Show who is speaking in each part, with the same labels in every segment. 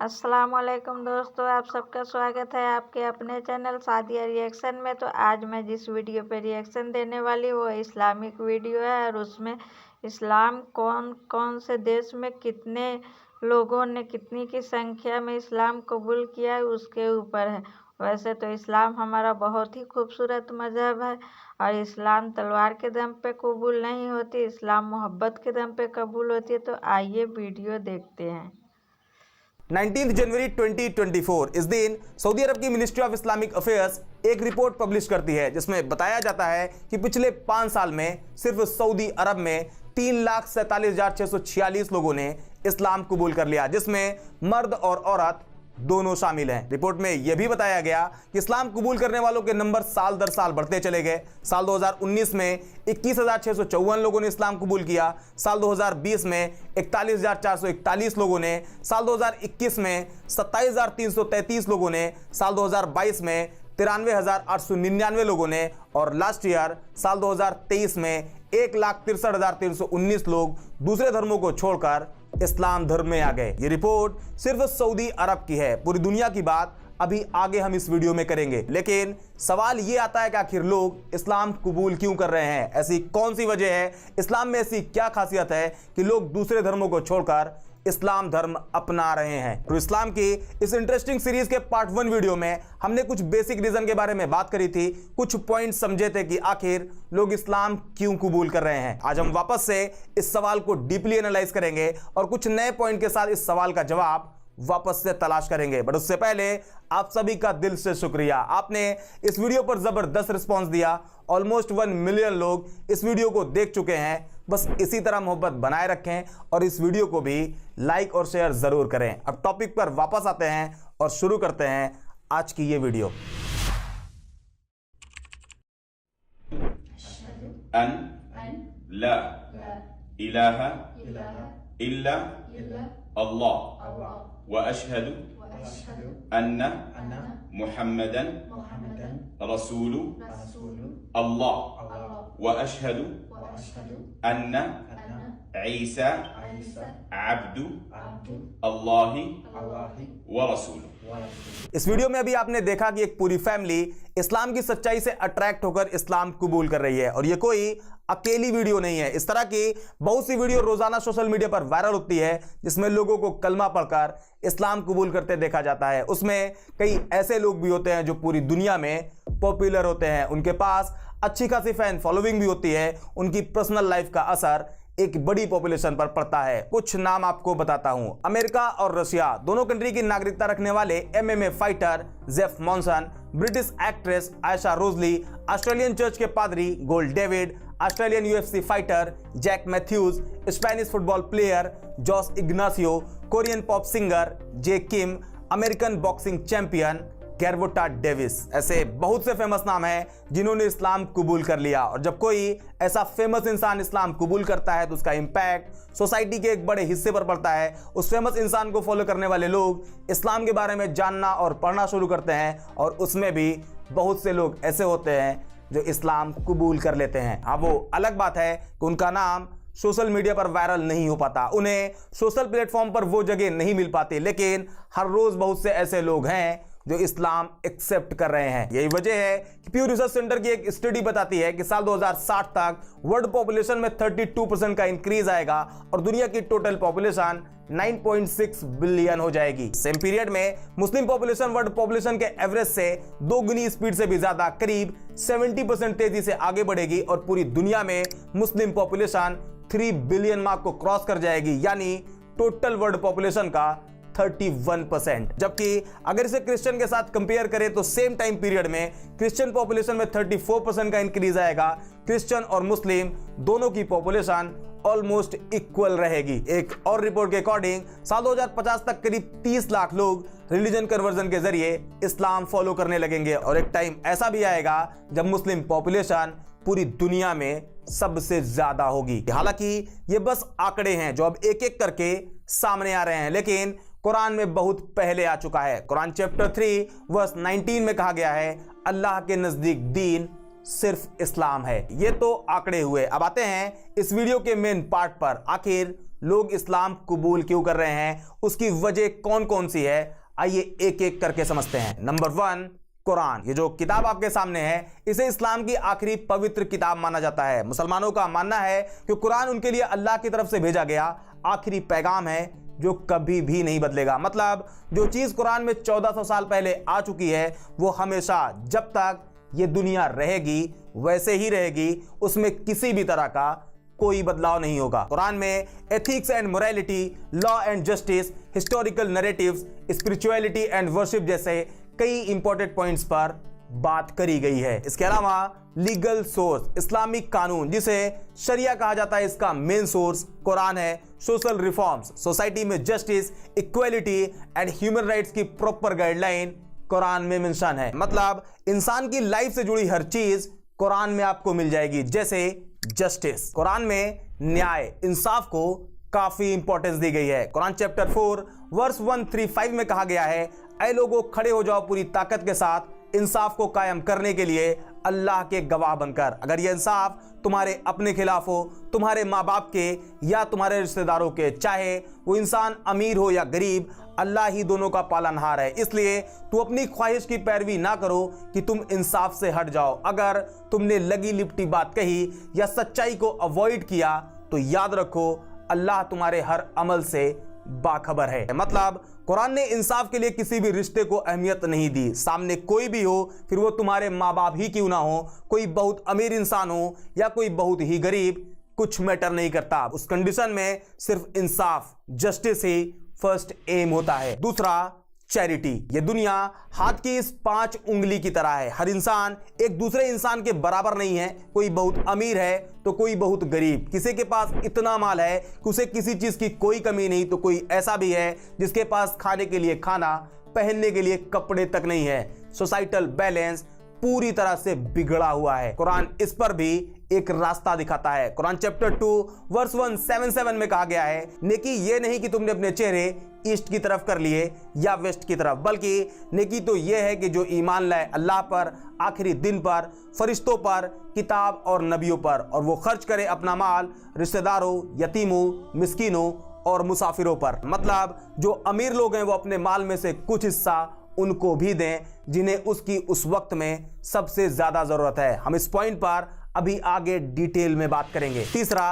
Speaker 1: अस्सलाम वालेकुम दोस्तों, आप सबका स्वागत है आपके अपने चैनल सादिया रिएक्शन में। तो आज मैं जिस वीडियो पे रिएक्शन देने वाली हूँ वो इस्लामिक वीडियो है और उसमें इस्लाम कौन कौन से देश में कितने लोगों ने कितनी की संख्या में इस्लाम कबूल किया है उसके ऊपर है। वैसे तो इस्लाम हमारा बहुत ही खूबसूरत मज़हब है और इस्लाम तलवार के दम पे कबूल नहीं होती, इस्लाम मोहब्बत के दम पे कबूल होती है। तो आइए वीडियो देखते हैं।
Speaker 2: 19 जनवरी 2024 इस दिन सऊदी अरब की मिनिस्ट्री ऑफ इस्लामिक अफेयर्स एक रिपोर्ट पब्लिश करती है जिसमें बताया जाता है कि पिछले 5 साल में सिर्फ सऊदी अरब में 3,47,646 लोगों ने इस्लाम कबूल कर लिया, जिसमें मर्द और औरत दोनों शामिल हैं। रिपोर्ट में यह भी बताया गया कि इस्लाम कबूल करने वालों के नंबर साल दर साल बढ़ते चले गए। साल 2019 में 21,654 लोगों ने इस्लाम कबूल किया, साल 2020 में 41,441 लोगों ने, साल 2021 में 27,333 लोगों ने, साल 2022 में 93,899 लोगों ने और लास्ट ईयर साल 2023 में 1,63,319 लोग दूसरे धर्मों को छोड़कर इस्लाम धर्म में आ गए। ये रिपोर्ट सिर्फ सऊदी अरब की है, पूरी दुनिया की बात अभी आगे हम इस वीडियो में करेंगे। लेकिन सवाल ये आता है कि आखिर लोग इस्लाम कबूल क्यों कर रहे हैं? ऐसी कौन सी वजह है? इस्लाम में ऐसी क्या खासियत है कि लोग दूसरे धर्मों को छोड़कर इस्लाम धर्म अपना रहे हैं? तो इस्लाम की इस इंटरेस्टिंग सीरीज के पार्ट 1 वीडियो में हमने कुछ बेसिक रीजन के बारे में बात करी थी, कुछ पॉइंट समझे थे कि आखिर लोग इस्लाम क्यों कबूल कर रहे हैं। आज हम वापस से इस सवाल को डीपली एनालाइज करेंगे और कुछ नए पॉइंट के साथ इस सवाल का जवाब वापस से तलाश करेंगे। बट उससे पहले आप सभी का दिल से शुक्रिया, आपने इस वीडियो पर जबरदस्त रिस्पांस दिया। ऑलमोस्ट 1 मिलियन लोग इस वीडियो को देख चुके हैं। बस इसी तरह मोहब्बत बनाए रखें और इस वीडियो को भी लाइक और शेयर जरूर करें। अब टॉपिक पर वापस आते हैं और शुरू करते हैं आज की ये वीडियो।
Speaker 3: अन ला इलाहा इल्ला अल्लाह व अशहदु अन्ना मुहम्मदन रसूलु अल्लाह व अशहदु अन्ना ईसा अब्दु अल्लाहि व रसूलु।
Speaker 2: इस वीडियो में अभी आपने देखा कि एक पूरी फैमिली इस्लाम की सच्चाई से अट्रैक्ट होकर इस्लाम कबूल कर रही है और ये कोई अकेली वीडियो नहीं है। इस तरह की बहुत सी वीडियो रोजाना सोशल मीडिया पर वायरल होती है जिसमें लोगों को कलमा पढ़कर इस्लाम कबूल करते देखा जाता है। उसमें कई ऐसे लोग भी होते हैं जो पूरी दुनिया में पॉपुलर होते हैं, उनके पास अच्छी खासी फैन फॉलोइंग भी होती है, उनकी पर्सनल लाइफ का असर एक बड़ी पॉपुलेशन पर पड़ता है। कुछ नाम आपको बताता हूं। अमेरिका और रशिया दोनों कंट्री की नागरिकता रखने वाले MMA fighter Jeff Monson, British actress Aisha Rosalie, Australian church के पादरी Gold David, Australian UFC fighter Jack Matthews, Spanish football player Jose Ignacio, Korean pop singer J Kim, American boxing champion Gervonta Davis. ऐसे बहुत से famous नाम हैं जिन्होंने इस्लाम कबूल कर लिया। और जब कोई ऐसा फेमस इंसान इस्लाम कबूल करता है तो उसका इंपैक्ट सोसाइटी के एक बड़े हिस्से पर पड़ता है। उस फेमस इंसान को फॉलो करने वाले लोग इस्लाम के बारे में जानना और पढ़ना शुरू करते हैं और उसमें भी बहुत से लोग ऐसे होते हैं जो इस्लाम कबूल कर लेते हैं। हाँ, वो अलग बात है कि उनका नाम सोशल मीडिया पर वायरल नहीं हो पाता, उन्हें सोशल प्लेटफॉर्म पर वो जगह नहीं मिल पाती, लेकिन हर रोज बहुत से ऐसे लोग हैं जो इस्लाम एक्सेप्ट कर रहे हैं। यही वजह है कि प्यू रिसर्च सेंटर की एक स्टडी बताती है कि साल 2060 तक वर्ल्ड पॉपुलेशन में 32% का इंक्रीज आएगा और दुनिया की टोटल पॉपुलेशन 9.6 बिलियन हो जाएगी। सेम पीरियड में मुस्लिम पॉपुलेशन वर्ल्ड पॉपुलेशन के एवरेज से 2 गुनी स्पीड से भी ज्यादा करीब 70% तेजी से आगे बढ़ेगी और पूरी दुनिया में मुस्लिम पॉपुलेशन 3 बिलियन मार्क को क्रॉस कर जाएगी, यानी टोटल वर्ल्ड पॉपुलेशन का 31%। जबकि अगर इसे क्रिश्चियन के साथ कंपेयर करें तो सेम टाइम पीरियड में क्रिश्चियन पॉपुलेशन में 34% का इंक्रीज आएगा। क्रिश्चियन और मुस्लिम दोनों की पॉपुलेशन ऑलमोस्ट इक्वल रहेगी। एक और रिपोर्ट के अकॉर्डिंग साल 2050 तक करीब 30 लाख लोग रिलीजन कन्वर्जन के जरिए इस्लाम फॉलो करने लगेंगे और एक टाइम ऐसा भी आएगा जब मुस्लिम पॉपुलेशन पूरी दुनिया में सबसे ज्यादा होगी। हालांकि ये बस आंकड़े हैं जो अब एक एक करके सामने आ रहे हैं, लेकिन कुरान में बहुत पहले आ चुका है। कुरान चैप्टर 3 वर्स 19 में कहा गया है अल्लाह के नजदीक दीन सिर्फ इस्लाम है। ये तो आंकड़े हुए। अब आते हैं इस वीडियो के मेन पार्ट पर। आखिर लोग इस्लाम कबूल क्यों कर रहे हैं, उसकी वजह कौन कौन सी है, आइए एक एक करके समझते हैं। नंबर 1, कुरान। ये जो किताब आपके सामने है इसे इस्लाम की आखिरी पवित्र किताब माना जाता है। मुसलमानों का मानना है कि कुरान उनके लिए अल्लाह की तरफ से भेजा गया आखिरी पैगाम है जो कभी भी नहीं बदलेगा। मतलब जो चीज कुरान में 1400 साल पहले आ चुकी है वो हमेशा जब तक ये दुनिया रहेगी वैसे ही रहेगी, उसमें किसी भी तरह का कोई बदलाव नहीं होगा। कुरान में ethics and morality, law and justice, historical narratives, spirituality and worship जैसे कई इंपॉर्टेंट पॉइंट्स पर बात करी गई है। इसके अलावा लीगल सोर्स, इस्लामिक कानून जिसे शरिया कहा जाता है, इसका मेन सोर्स कुरान है। सोशल रिफॉर्म्स, सोसाइटी में justice, equality and human rights की प्रॉपर गाइडलाइन कुरान में मेंशन है। मतलब इंसान की लाइफ से जुड़ी हर चीज कुरान में आपको मिल जाएगी। जैसे जस्टिस, कुरान में न्याय, इंसाफ को काफी इंपॉर्टेंस दी गई है। कुरान चैप्टर 4 वर्स 135 में कहा गया है, ऐ लोगों खड़े हो जाओ पूरी ताकत के साथ इंसाफ को कायम करने के लिए अल्लाह के गवाह बनकर। अगर यह इंसाफ तुम्हारे अपने खिलाफ हो, तुम्हारे माँ बाप के या तुम्हारे रिश्तेदारों के, चाहे वो इंसान अमीर हो या गरीब, अल्लाह ही दोनों का पालनहार है। इसलिए तू अपनी ख्वाहिश की पैरवी ना करो कि तुम इंसाफ से हट जाओ। अगर तुमने लगी लिपटी बात कही या सच्चाई को अवॉइड किया तो याद रखो अल्लाह तुम्हारे हर अमल से बाखबर है। मतलब कुरान ने इंसाफ के लिए किसी भी रिश्ते को अहमियत नहीं दी। सामने कोई भी हो, फिर वो तुम्हारे माँ बाप ही क्यों ना हो, कोई बहुत अमीर इंसान हो या कोई बहुत ही गरीब, कुछ मैटर नहीं करता। उस कंडीशन में सिर्फ इंसाफ, जस्टिस ही फर्स्ट एम होता है। दूसरा, चैरिटी। ये दुनिया हाथ की इस 5 उंगली की तरह है। हर इंसान एक दूसरे इंसान के बराबर नहीं है। कोई बहुत अमीर है तो कोई बहुत गरीब, किसी के पास इतना माल है कि उसे किसी चीज की कोई कमी नहीं, तो कोई ऐसा भी है जिसके पास खाने के लिए खाना, पहनने के लिए कपड़े तक नहीं है। सोसाइटल बैलेंस पूरी तरह से बिगड़ा हुआ है। कुरान इस पर भी एक रास्ता दिखाता है। कुरान चैप्टर 2 वर्स 177 में कहा गया है, नेकी ये नहीं कि तुमने अपने चेहरे ईस्ट की तरफ कर लिए या वेस्ट की तरफ, बल्कि नेकी तो यह है कि जो ईमान लाए अल्लाह पर, आखिरी दिन पर, फरिश्तों पर, किताब और नबियों पर, और वो खर्च करे अपना माल रिश्तेदारों, यतीमों, मिस्कीनों और मुसाफिरों पर। मतलब जो अमीर लोग हैं वो अपने माल में से कुछ हिस्सा उनको भी दें जिन्हें उसकी उस वक्त में सबसे ज्यादा जरूरत है। हम इस पॉइंट पर अभी आगे डिटेल में बात करेंगे। तीसरा,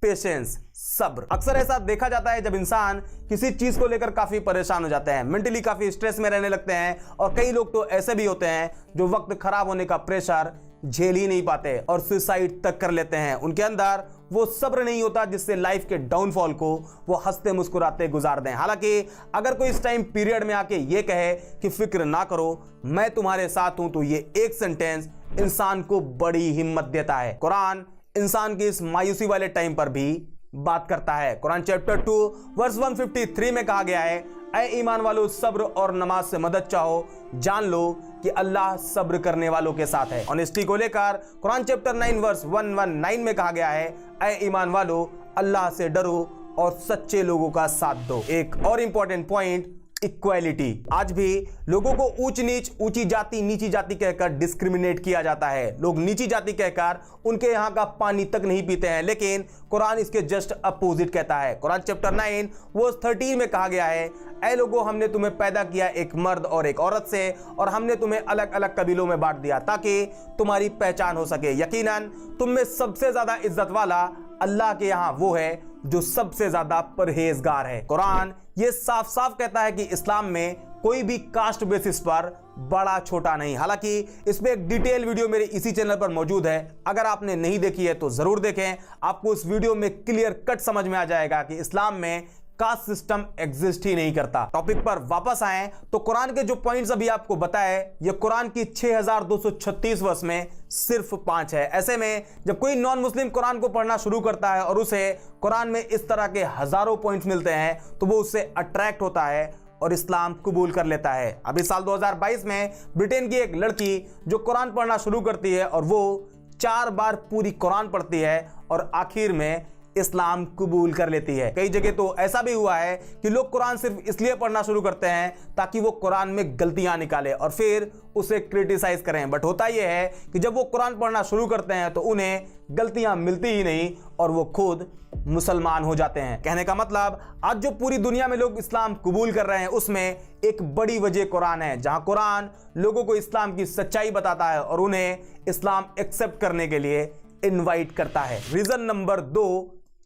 Speaker 2: पेशेंस, सब्र। अक्सर ऐसा देखा जाता है जब इंसान किसी चीज को लेकर काफी परेशान हो जाते हैं, मेंटली काफी स्ट्रेस में रहने लगते हैं, और कई लोग तो ऐसे भी होते हैं जो वक्त खराब होने का प्रेशर झेल ही नहीं पाते और सुसाइड तक कर लेते हैं। उनके अंदर वो सब्र नहीं होता जिससे लाइफ के डाउनफॉल को वो हंसते मुस्कुराते गुजार दें। हालांकि अगर कोई इस टाइम पीरियड में आके ये कहे कि फिक्र ना करो, मैं तुम्हारे साथ हूं, तो ये एक सेंटेंस इंसान को बड़ी हिम्मत देता है। कुरान इंसान की इस मायूसी वाले टाइम पर भी बात करता है। कुरान चैप्टर 2 वर्स 153 में कहा गया है, ऐ ईमान वालों सब्र और नमाज से मदद चाहो, जान लो कि अल्लाह सब्र करने वालों के साथ है। ऑनेस्टी को लेकर कुरान चैप्टर 9 वर्स 119 में कहा गया है, ऐ ईमान वालों अल्लाह से डरो और सच्चे लोगों का साथ दो। एक और इंपॉर्टेंट पॉइंट, इक्वालिटी। आज भी लोगों को ऊंच नीच, ऊंची जाति, नीची जाति कहकर डिस्क्रिमिनेट किया जाता है। लोग नीची जाति कहकर उनके यहाँ का पानी तक नहीं पीते हैं, लेकिन कुरान इसके जस्ट अपोजिट कहता है। कुरान चैप्टर 9 वर्स 13 में कहा गया है, ऐ लोगों हमने तुम्हें पैदा किया एक मर्द और एक औरत से, और हमने तुम्हें अलग अलग कबीलों में बांट दिया ताकि तुम्हारी पहचान हो सके। यकीनन तुम में सबसे ज्यादा इज्जत वाला अल्लाह के यहाँ वो है जो सबसे ज्यादा परहेजगार है। कुरान ये साफ साफ कहता है कि इस्लाम में कोई भी कास्ट बेसिस पर बड़ा छोटा नहीं। हालांकि इसमें एक डिटेल वीडियो मेरे इसी चैनल पर मौजूद है, अगर आपने नहीं देखी है तो जरूर देखें। आपको इस वीडियो में क्लियर कट समझ में आ जाएगा कि इस्लाम में कास्ट सिस्टम एग्जिस्ट ही नहीं करता। टॉपिक पर वापस आए तो कुरान के जो पॉइंट्स अभी आपको बताए, ये कुरान की 6236 वर्स में सिर्फ 5 है। ऐसे में जब कोई नॉन मुस्लिम कुरान को पढ़ना शुरू करता है और उसे कुरान में इस तरह के हजारों पॉइंट्स मिलते हैं तो वो उससे अट्रैक्ट होता है और इस्लाम कबूल कर लेता है। अभी साल 2022 में ब्रिटेन की एक लड़की जो कुरान पढ़ना शुरू करती है और वो 4 बार पूरी कुरान पढ़ती है और आखिर में इस्लाम कबूल कर लेती है। कई जगह तो ऐसा भी हुआ है कि लोग कुरान सिर्फ इसलिए पढ़ना शुरू करते हैं ताकि वो कुरान में गलतियां निकाले और फिर उसे क्रिटिसाइज करें। बट होता यह है कि जब वो कुरान पढ़ना शुरू करते हैं तो उन्हें गलतियां मिलती ही नहीं और वो खुद मुसलमान हो जाते हैं। कहने का मतलब आज जो पूरी दुनिया में लोग इस्लाम कबूल कर रहे हैं उसमें एक बड़ी वजह कुरान है, जहां कुरान लोगों को इस्लाम की सच्चाई बताता है और उन्हें इस्लाम एक्सेप्ट करने के लिए इनवाइट करता है। Reason number 2,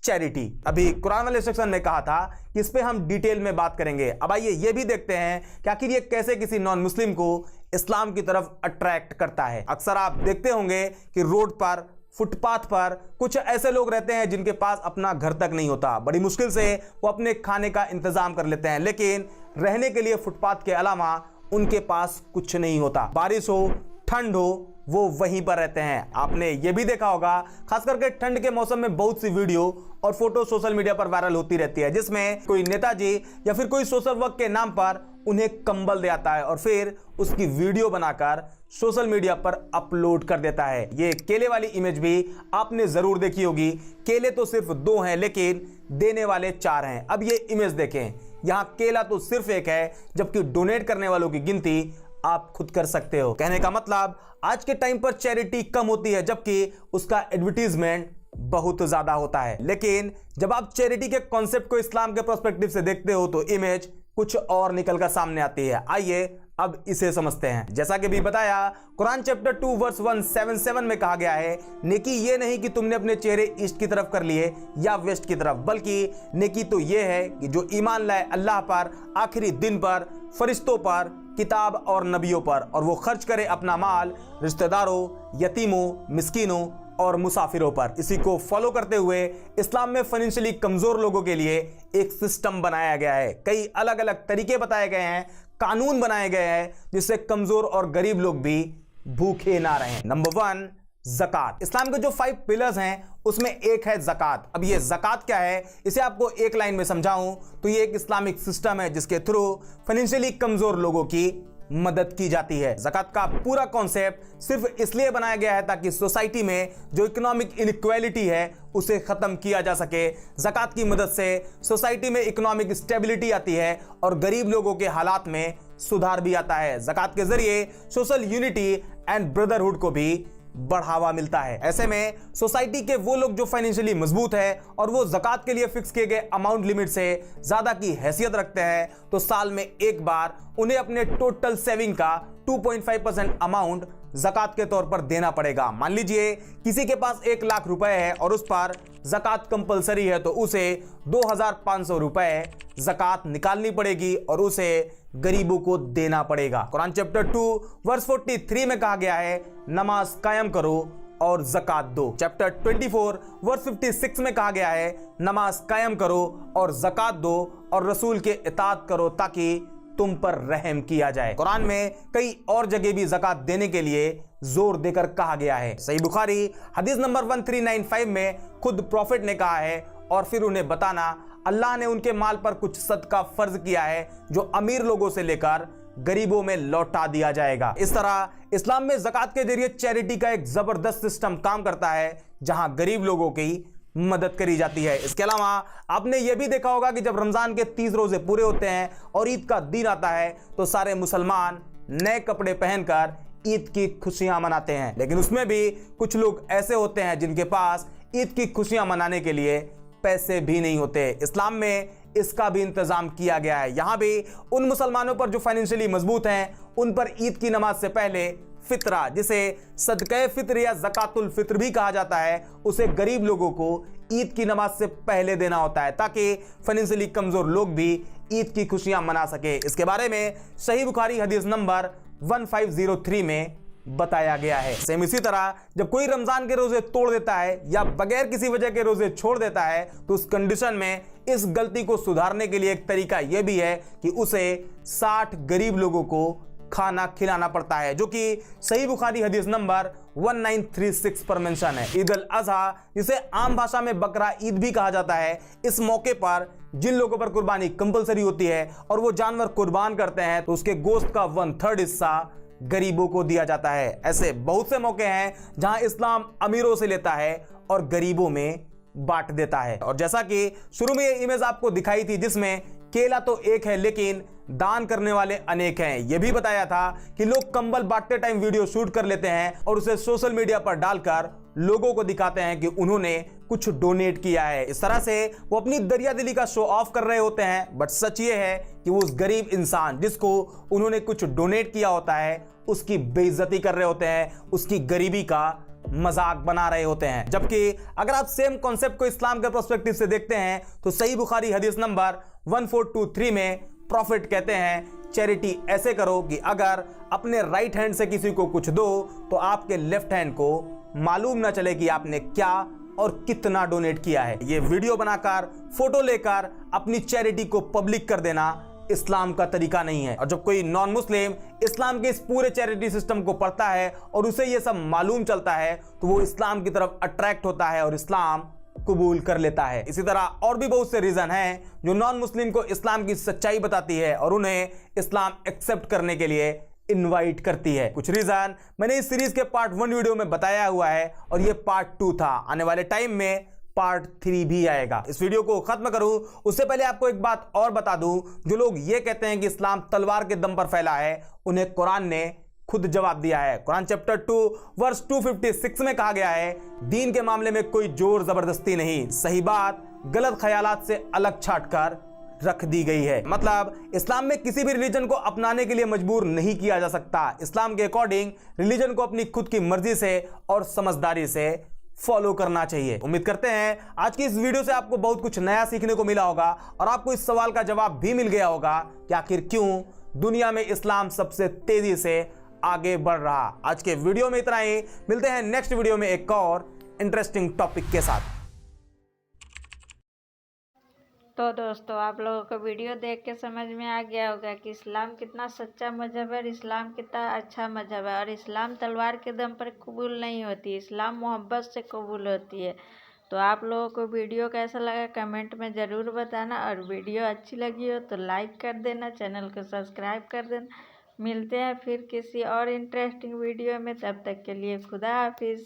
Speaker 2: charity. अभी कुरान वाले सेक्शन में कहा था कि इस पे हम डिटेल में बात करेंगे। अब आइए ये भी देखते हैं कि आखिर ये कैसे किसी नॉन मुस्लिम को इस्लाम की तरफ अट्रैक्ट करता है। अक्सर आप देखते होंगे कि रोड पर, फुटपाथ पर कुछ ऐसे लोग रहते हैं जिनके पास अपना घर तक नहीं होता। बड़ी मुश्किल से वो अपने खाने का इंतजाम कर लेते हैं, लेकिन रहने के लिए फुटपाथ के अलावा उनके पास कुछ नहीं होता। बारिश हो, ठंड हो, वो वहीं पर रहते हैं। आपने ये भी देखा होगा, खास करके ठंड के मौसम में बहुत सी वीडियो और फोटो सोशल मीडिया पर वायरल होती रहती है जिसमें कोई नेताजी या फिर कोई सोशल वर्क के नाम पर उन्हें कंबल दे आता है और फिर उसकी वीडियो बनाकर सोशल मीडिया पर अपलोड कर देता है। ये केले वाली इमेज भी आपने जरूर देखी होगी। केले तो सिर्फ 2 हैं लेकिन देने वाले 4 हैं। अब ये इमेज देखें, यहां केला तो सिर्फ 1 है जबकि डोनेट करने वालों की गिनती आप खुद कर सकते हो। कहने का मतलब आज के टाइम पर चैरिटी कम होती है जबकि उसका एडवर्टीजमेंट बहुत ज्यादा होता है। लेकिन जब आप चैरिटी के कॉन्सेप्ट को इस्लाम के पर्सपेक्टिव से देखते हो तो इमेज कुछ और निकलकर सामने आती है। आइए अब इसे समझते हैं। जैसा कि भी बताया, कुरान चैप्टर 2 वर्स 177 में कहा गया है, नेकी ये नहीं कि तुमने अपने चेहरे ईस्ट की तरफ कर लिए या वेस्ट की तरफ, बल्कि नेकी तो ये है कि जो ईमान लाए अल्लाह पर, आखिरी दिन पर, फरिश्तों पर, किताब और नबियों पर, और वो खर्च करे अपना माल रिश्तेदारों, यतीमों, मिस्कीनों और मुसाफिरों पर। इसी को फॉलो करते हुए इस्लाम में फाइनेंशियली कमजोर लोगों के लिए एक सिस्टम बनाया गया है। कई अलग अलग तरीके बताए गए हैं, कानून बनाए गए हैं जिससे कमजोर और गरीब लोग भी भूखे ना रहें। नंबर 1, ज़कात। इस्लाम के जो 5 पिलर्स हैं उसमें एक है ज़कात। अब ये ज़कात क्या है, इसे आपको एक लाइन में समझाऊं तो ये एक इस्लामिक सिस्टम है जिसके थ्रू फाइनेंशियली कमजोर लोगों की मदद की जाती है। ज़कात का पूरा कॉन्सेप्ट सिर्फ इसलिए बनाया गया है ताकि सोसाइटी में जो इकोनॉमिक इनइक्वालिटी है उसे खत्म किया जा सके। ज़कात की मदद से सोसाइटी में इकोनॉमिक स्टेबिलिटी आती है और गरीब लोगों के हालात में सुधार भी आता है। ज़कात के जरिए सोशल यूनिटी एंड ब्रदरहुड को भी बढ़ावा मिलता है। ऐसे में सोसाइटी के वो लोग जो फाइनेंशियली मजबूत है और वो ज़कात के लिए फिक्स किए गए अमाउंट लिमिट से ज्यादा की हैसियत रखते हैं तो साल में एक बार उन्हें अपने टोटल सेविंग का 2.5% अमाउंट ज़कात के तौर पर देना पड़ेगा। मान लीजिए किसी के पास 1 लाख रुपए है और उस पर ज़कात कंपलसरी है तो उसे 2,500 रुपए ज़कात निकालनी पड़ेगी और उसे गरीबों को देना पड़ेगा। कुरान चैप्टर 2 वर्स 43 में कहा गया है, नमाज कायम करो और ज़कात दो। चैप्टर 24 वर्स 56 में कहा गया है, नमाज कायम करो और ज़कात दो और रसूल के इताअत करो ताकि तुम पर रहम किया जाए। कुरान में कई और जगह भी ज़कात देने के लिए जोर देकर कहा गया है। सही बुखारी हदीस नंबर 1395 में खुद प्रॉफिट ने कहा है, और फिर उन्हें बताना, अल्लाह ने उनके माल पर कुछ सदका फर्ज किया है जो अमीर लोगों से लेकर गरीबों में लौटा दिया जाएगा। इस तरह इस्लाम में ज़कात के जरिए चैरिटी का एक जबरदस्त सिस्टम काम करता है जहां गरीब लोगों की मदद करी जाती है। इसके अलावा आपने यह भी देखा होगा कि जब रमजान के 30 रोजे पूरे होते हैं और ईद का दिन आता है तो सारे मुसलमान नए कपड़े पहनकर ईद की खुशियां मनाते हैं। लेकिन उसमें भी कुछ लोग ऐसे होते हैं जिनके पास ईद की खुशियां मनाने के लिए पैसे भी नहीं होते। इस्लाम में इसका भी इंतजाम किया गया है। यहां भी उन मुसलमानों पर जो फाइनेंशियली मजबूत हैं उन पर ईद की नमाज से पहले फित्रा, जिसे सदक़े फित्र या ज़कातुल फित्र भी कहा जाता है, उसे गरीब लोगों को ईद की नमाज से पहले देना होता है ताकि फाइनेंशियली कमजोर लोग भी ईद की खुशियां मना सके। इसके बारे में सही बुखारी हदीस नंबर 1503 में बताया गया है। सेम इसी तरह जब कोई रमजान के रोजे तोड़ देता है या बगैर किसी वजह के रोजे छोड़ देता है तो उस कंडीशन में इस गलती को सुधारने के लिए एक तरीका यह भी है कि उसे 60 गरीब लोगों को खाना खिलाना पड़ता है, जो कि सही बुखारी हदीस नंबर 1936 पर मेंशन है। ईद अल अज़हा, जिसे आम भाषा में बकरा ईद भी कहा जाता है, इस मौके पर जिन लोगों पर कुर्बानी कंपलसरी होती है और वो जानवर कुर्बान करते हैं तो उसके गोश्त का 1/3 हिस्सा गरीबों को दिया जाता है। ऐसे बहुत से मौके हैं जहां इस्लाम अमीरों से लेता है और गरीबों में बांट देता है। और जैसा कि शुरू में ये इमेज आपको दिखाई थी जिसमें केला तो एक है लेकिन दान करने वाले अनेक हैं, यह भी बताया था कि लोग कंबल बांटते टाइम वीडियो शूट कर लेते हैं और उसे सोशल मीडिया पर डालकर लोगों को दिखाते हैं कि उन्होंने कुछ डोनेट किया है। इस तरह से वो अपनी दरियादिली का शो ऑफ कर रहे होते हैं, बट सच ये है कि वो उस गरीब इंसान जिसको उन्होंने कुछ डोनेट किया होता है उसकी बेइज्जती कर रहे होते हैं, उसकी गरीबी का मजाक बना रहे होते हैं। जबकि अगर आप सेम कॉन्सेप्ट को इस्लाम के पर्सपेक्टिव से देखते हैं तो सही बुखारी हदीस नंबर 1423 में प्रॉफिट कहते हैं चैरिटी ऐसे करो कि अगर अपने राइट हैंड से किसी को कुछ दो तो आपके लेफ्ट हैंड को मालूम ना चले कि आपने क्या और कितना डोनेट किया है। ये वीडियो बनाकर फोटो लेकर अपनी चैरिटी को पब्लिक कर देना इस्लाम का तरीका नहीं है। और जब कोई नॉन मुस्लिम इस्लाम के इस पूरे चैरिटी सिस्टम को पढ़ता है और उसे ये सब मालूम चलता है तो वो इस्लाम की तरफ अट्रैक्ट होता है और इस्लाम कबूल कर लेता है। इसी तरह और भी बहुत से रीजन हैं जो नॉन मुस्लिम को इस्लाम की सच्चाई बताती है और उन्हें इस्लाम एक्सेप्ट करने के लिए इनवाइट करती है। कुछ रीजन मैंने इस सीरीज के पार्ट 1 वीडियो में बताया हुआ है और ये पार्ट 2 था। आने वाले टाइम में पार्ट 3 भी आएगा। इस वीडियो को खत्म करूं उससे पहले आपको एक बात और बता दूं, जो लोग ये कहते हैं कि इस्लाम तलवार के दम पर फैला है उन्हें कुरान ने खुद जवाब दिया है। कुरान चैप्टर 2 वर्स 256 में कहा गया है, दीन के मामले में कोई जोर जबरदस्ती नहीं, सही बात गलत ख्यालात से अलग छाट कर रख दी गई है। मतलब इस्लाम में किसी भी रिलीजन को अपनाने के लिए मजबूर नहीं किया जा सकता। इस्लाम के अकॉर्डिंग रिलीजन को अपनी खुद की मर्जी से और समझदारी से फॉलो करना चाहिए। उम्मीद करते हैं आज की इस वीडियो से आपको बहुत कुछ नया सीखने को मिला होगा और आपको इस सवाल का जवाब भी मिल गया होगा कि आखिर क्यों दुनिया में इस्लाम सबसे तेजी से आगे बढ़ रहा। आज के वीडियो में इतना ही, मिलते हैं नेक्स्ट वीडियो में एक और इंटरेस्टिंग टॉपिक के साथ।
Speaker 1: तो दोस्तों आप लोगों को वीडियो देख के समझ में आ गया होगा कि इस्लाम कितना सच्चा मजहब है और इस्लाम कितना अच्छा मजहब है। और इस्लाम तलवार के दम पर कबूल नहीं होती, इस्लाम मोहब्बत से कबूल होती है। तो आप लोगों को वीडियो कैसा लगा कमेंट में ज़रूर बताना और वीडियो अच्छी लगी हो तो लाइक कर देना, चैनल को सब्सक्राइब कर देना। मिलते हैं फिर किसी और इंटरेस्टिंग वीडियो में, तब तक के लिए खुदा हाफिज़।